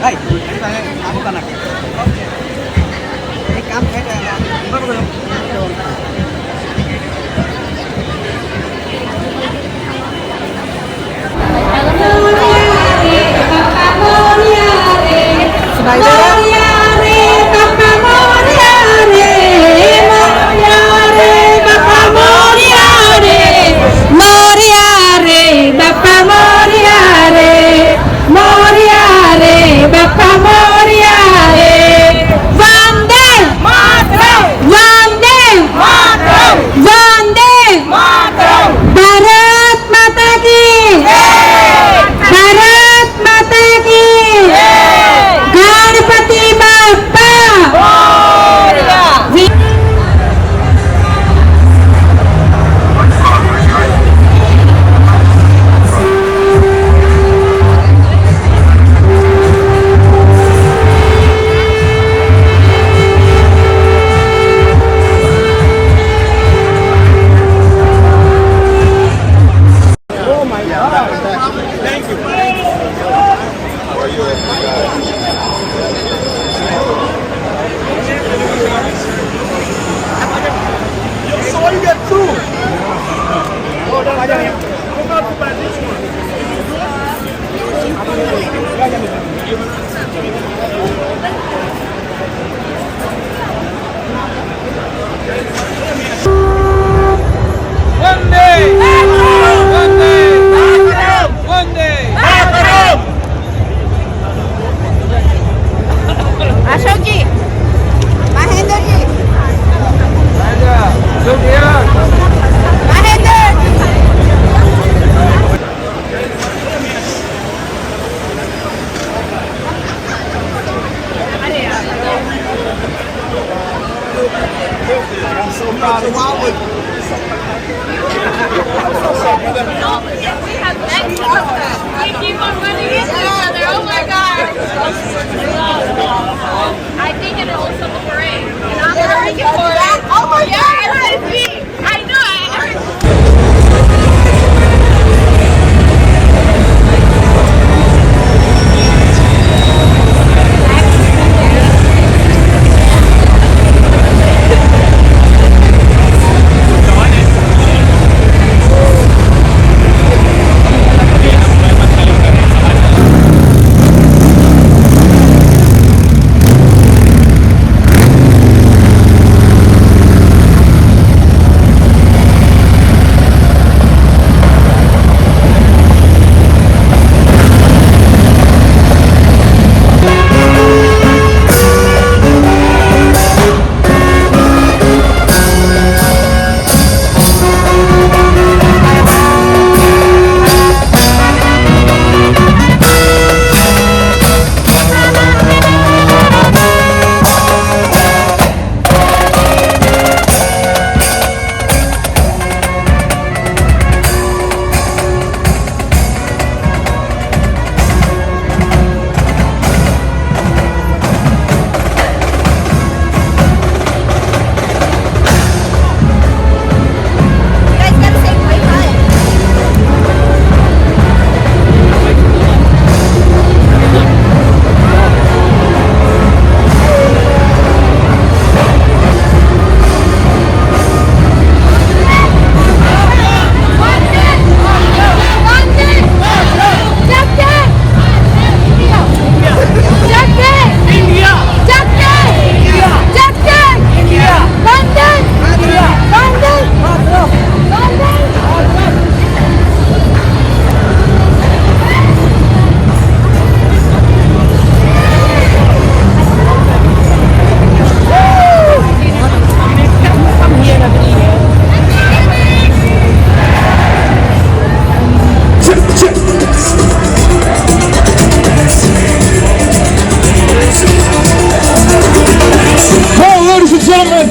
Đây, kamu kan aku. Ini kamu kayak berapa belum?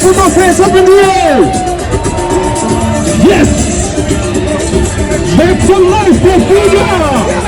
Put those hands up in the air. Yes. Make some noise for Pooja.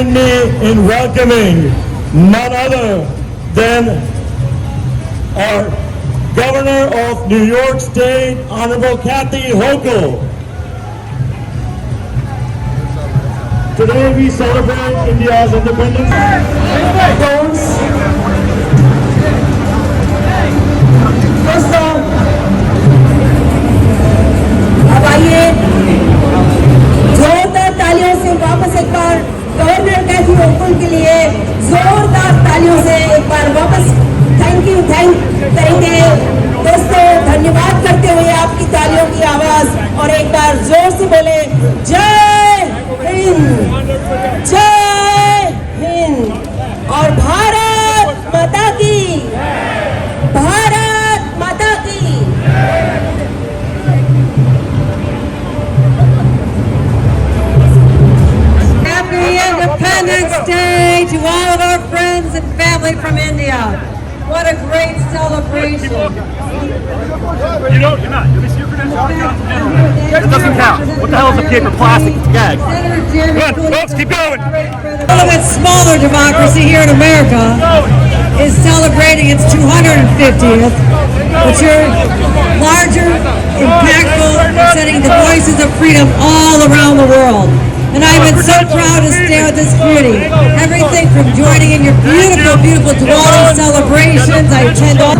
join me in welcoming none other than our Governor of New York State, Honorable Kathy Hochul. Today we celebrate India's independence. दोस्तों, अब आइए जोरदार तालियों से वापस एक बार governor Kathy होकुल के लिए जोरदार तालियों से एक बार वापस थैंक यू करेंगे। दोस्तों, धन्यवाद करते हुए आपकी तालियों की आवाज और एक बार जोर से बोले जय हिंद, जय हिंद और भारत माता की, भारत माता की। Happy Independence Day to all of our friends and family from India. What a great celebration. You don't, you're not. Your credentials. It doesn't count. What the hell is a paper plastic? It's gag. Come on, folks, keep going. A little bit smaller democracy here in America is celebrating its 250th, but you're larger, impactful, setting the voices of freedom all around the world. And I've been so proud to stand with this community. Everything from joining in your beautiful, beautiful Diwali celebrations. I attend all.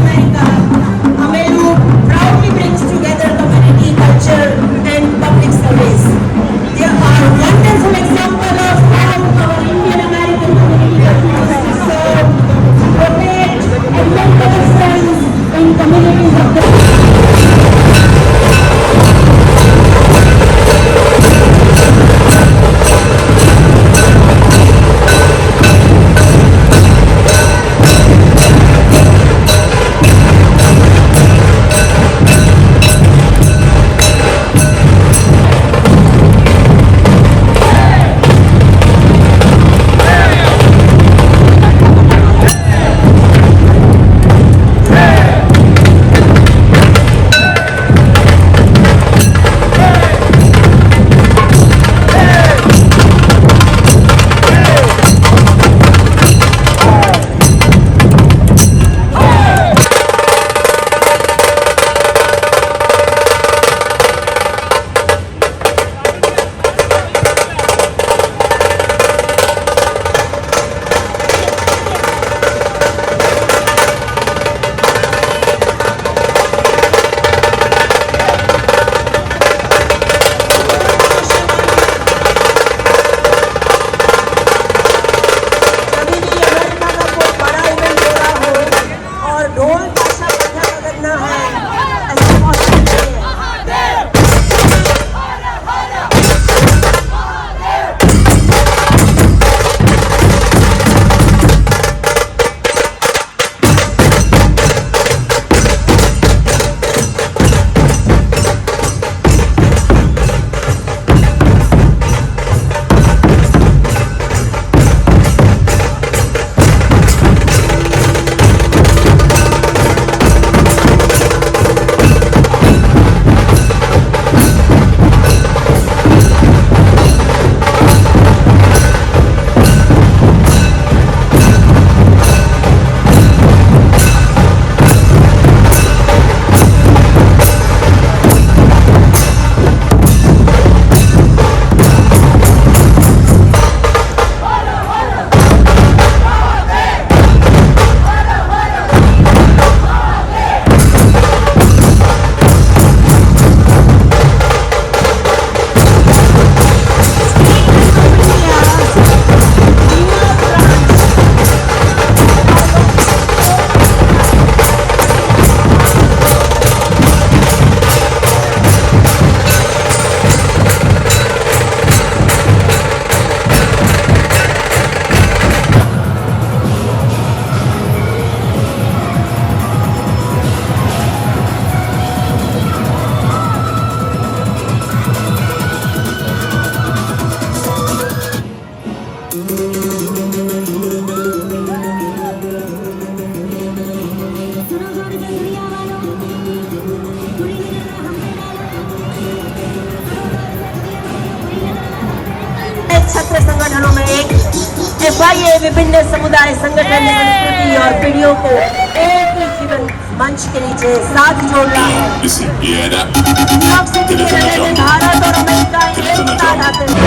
Amelu proudly brings together community, culture and public service. There are wonderful examples of how our Indian American community continues to serve, protect and mentor friends in communities of the छात्र संगठनों में एक FIA विभिन्न समुदाय संगठन संस्कृति और पीढ़ियों को एक ही जीवन मंच के नीचे साथ जोड़ रहा है। न्यूयॉर्क सिटी के रहने में भारत और अमेरिका एक साथ आते हैं।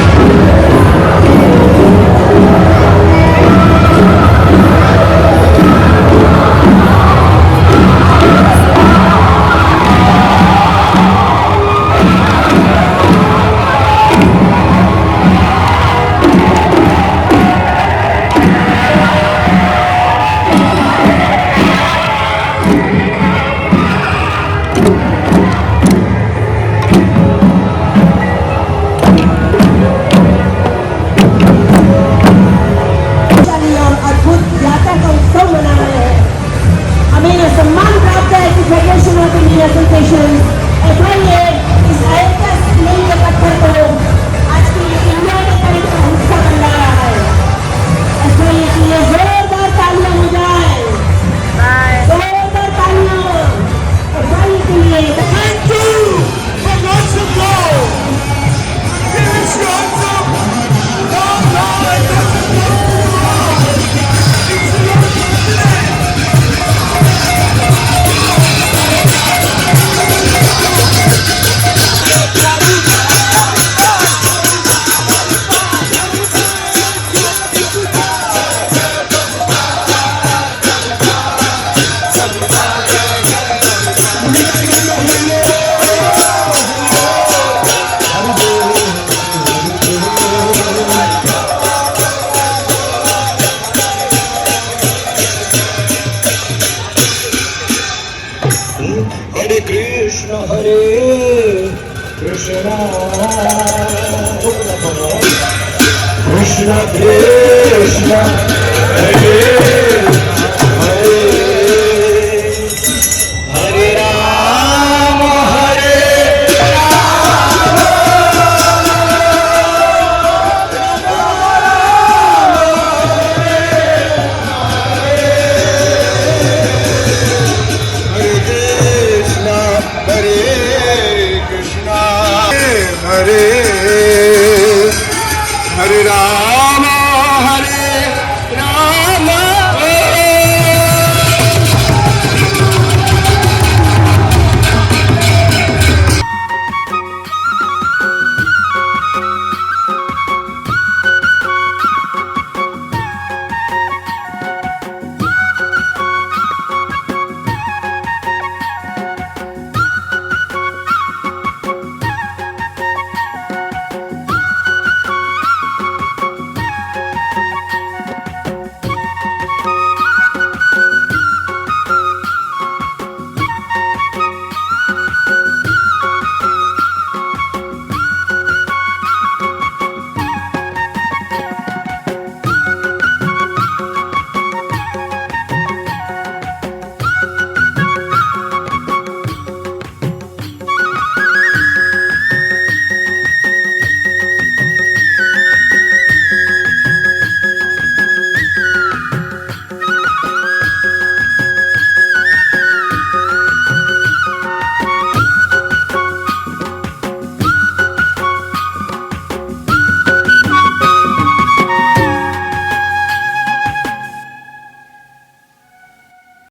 Hare Rama